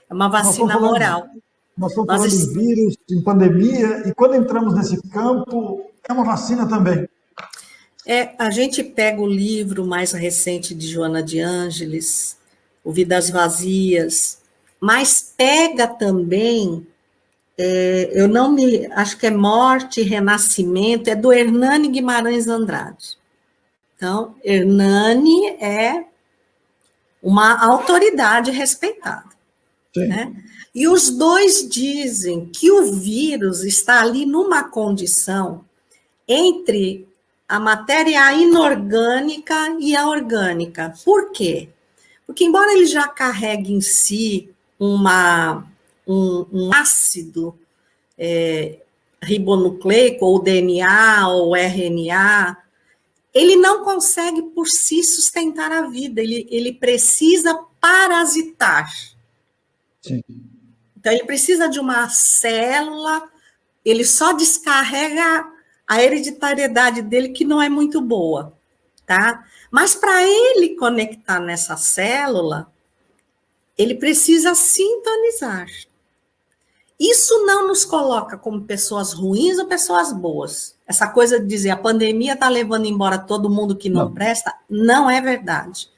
É uma vacina moral. Nós estamos falando em vírus, em pandemia, e quando entramos nesse campo, é uma vacina também. A gente pega o livro mais recente de Joana de Ângeles, O Vidas Vazias, mas pega também, acho que é Morte e Renascimento, é do Hernani Guimarães Andrade. Então, Hernani é uma autoridade respeitada. Né? E os dois dizem que o vírus está ali numa condição entre a matéria inorgânica e a orgânica. Por quê? Porque, embora ele já carregue em si um ácido ribonucleico, ou DNA, ou RNA, ele não consegue por si sustentar a vida, ele precisa parasitar. Sim. Então, ele precisa de uma célula, ele só descarrega a hereditariedade dele, que não é muito boa, tá? Mas para ele conectar nessa célula, ele precisa sintonizar. Isso não nos coloca como pessoas ruins ou pessoas boas. Essa coisa de dizer a pandemia está levando embora todo mundo que não presta, não é verdade.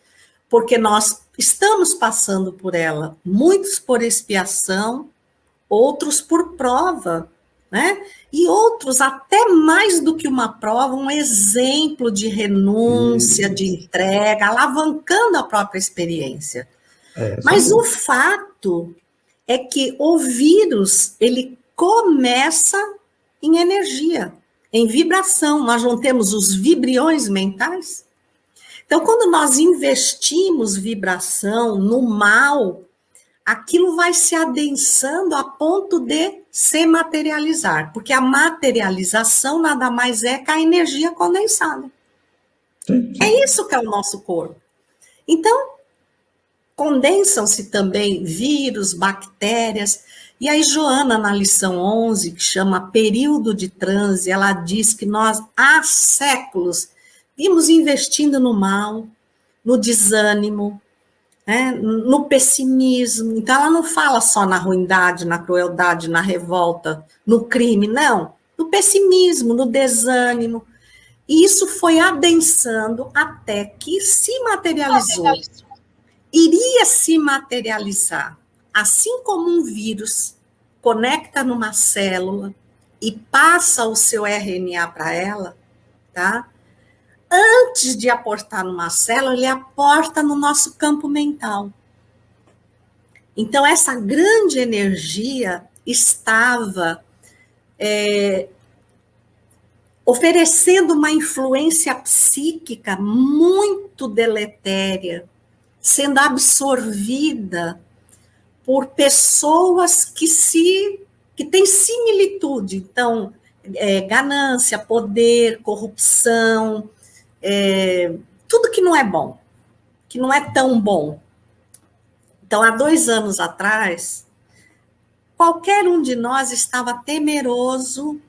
Porque nós estamos passando por ela, muitos por expiação, outros por prova, né? E outros, até mais do que uma prova, um exemplo de renúncia, de entrega, alavancando a própria experiência. Mas o fato é que o vírus, ele começa em energia, em vibração. Nós não temos os vibriões mentais? Então, quando nós investimos vibração no mal, aquilo vai se adensando a ponto de se materializar, porque a materialização nada mais é que a energia condensada. Sim. É isso que é o nosso corpo. Então, condensam-se também vírus, bactérias, e aí Joana, na lição 11, que chama período de transe, ela diz que nós, há séculos, vimos investindo no mal, no desânimo, no pessimismo. Então, ela não fala só na ruindade, na crueldade, na revolta, no crime, não. No pessimismo, no desânimo. E isso foi adensando até que se materializou. Iria se materializar, assim como um vírus conecta numa célula e passa o seu RNA para ela, tá? Antes de aportar numa célula, ele aporta no nosso campo mental. Então, essa grande energia estava oferecendo uma influência psíquica muito deletéria, sendo absorvida por pessoas que têm similitude. Então, ganância, poder, corrupção, tudo que não é bom, que não é tão bom. Então, há 2 anos atrás, qualquer um de nós estava temeroso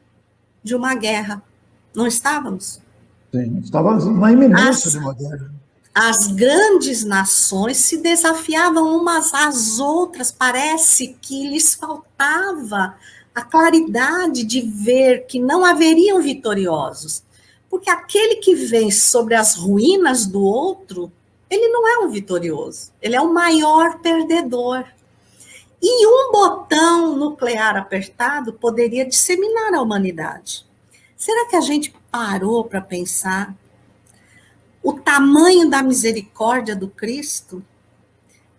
de uma guerra. Não estávamos? Sim, estávamos na iminência de uma guerra. As grandes nações se desafiavam umas às outras, parece que lhes faltava a claridade de ver que não haveriam vitoriosos. Porque aquele que vence sobre as ruínas do outro, ele não é um vitorioso, ele é o maior perdedor. E um botão nuclear apertado poderia disseminar a humanidade. Será que a gente parou para pensar o tamanho da misericórdia do Cristo,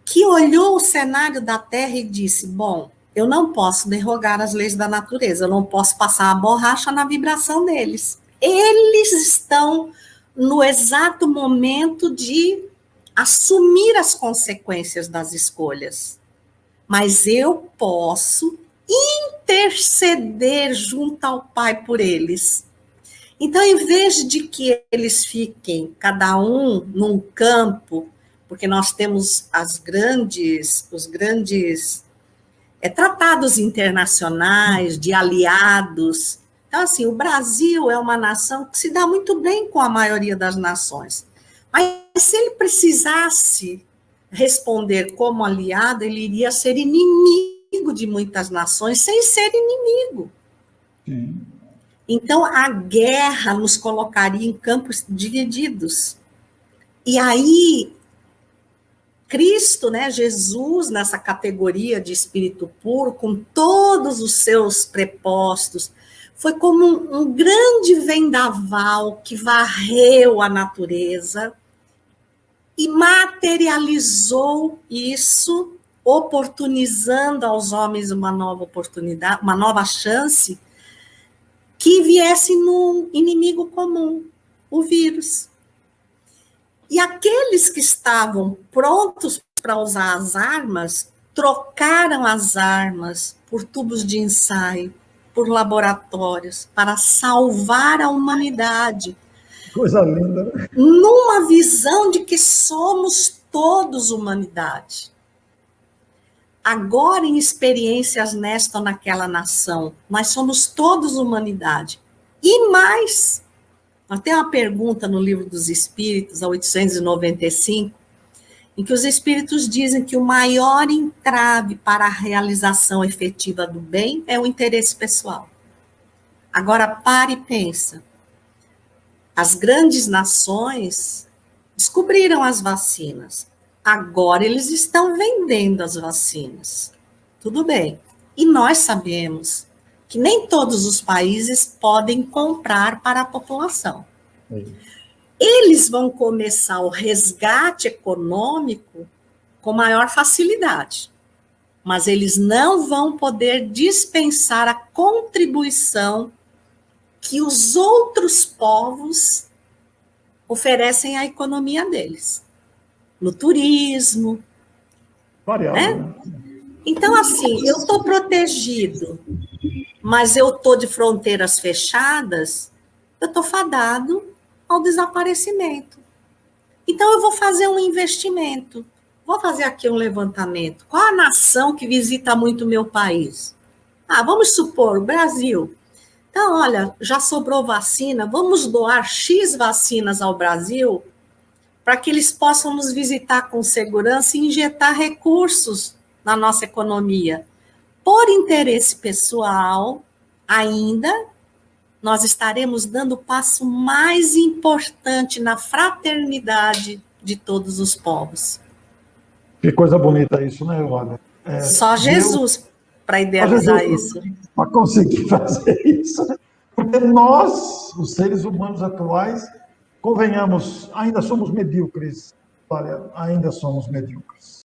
que olhou o cenário da Terra e disse, bom, eu não posso derrogar as leis da natureza, eu não posso passar a borracha na vibração deles. Eles estão no exato momento de assumir as consequências das escolhas. Mas eu posso interceder junto ao Pai por eles. Então, em vez de que eles fiquem, cada um num campo, porque nós temos os grandes tratados internacionais de aliados. Então, assim, o Brasil é uma nação que se dá muito bem com a maioria das nações. Mas se ele precisasse responder como aliado, ele iria ser inimigo de muitas nações, sem ser inimigo. Sim. Então, a guerra nos colocaria em campos divididos. E aí, Cristo, né, Jesus, nessa categoria de espírito puro, com todos os seus prepostos, foi como um grande vendaval que varreu a natureza e materializou isso, oportunizando aos homens uma nova oportunidade, uma nova chance, que viesse num inimigo comum, o vírus. E aqueles que estavam prontos para usar as armas, trocaram as armas por tubos de ensaio, por laboratórios, para salvar a humanidade. Coisa linda, né? Numa visão de que somos todos humanidade. Agora, em experiências nesta ou naquela nação, nós somos todos humanidade. E mais, tem uma pergunta no Livro dos Espíritos, a 895, em que os espíritos dizem que o maior entrave para a realização efetiva do bem é o interesse pessoal. Agora, pare e pensa. As grandes nações descobriram as vacinas. Agora eles estão vendendo as vacinas. Tudo bem. E nós sabemos que nem todos os países podem comprar para a população. Eles vão começar o resgate econômico com maior facilidade, mas eles não vão poder dispensar a contribuição que os outros povos oferecem à economia deles, no turismo, né? Então, assim, eu estou protegido, mas eu estou de fronteiras fechadas, eu estou fadado ao desaparecimento. Então, eu vou fazer um investimento. Vou fazer aqui um levantamento. Qual a nação que visita muito o meu país? Vamos supor, o Brasil. Então, olha, já sobrou vacina, vamos doar X vacinas ao Brasil para que eles possam nos visitar com segurança e injetar recursos na nossa economia. Por interesse pessoal, ainda, nós estaremos dando o passo mais importante na fraternidade de todos os povos. Que coisa bonita isso, né, Wanda? Só Jesus para idealizar isso. Para conseguir fazer isso, né? Porque nós, os seres humanos atuais, convenhamos, ainda somos medíocres, olha, ainda somos medíocres.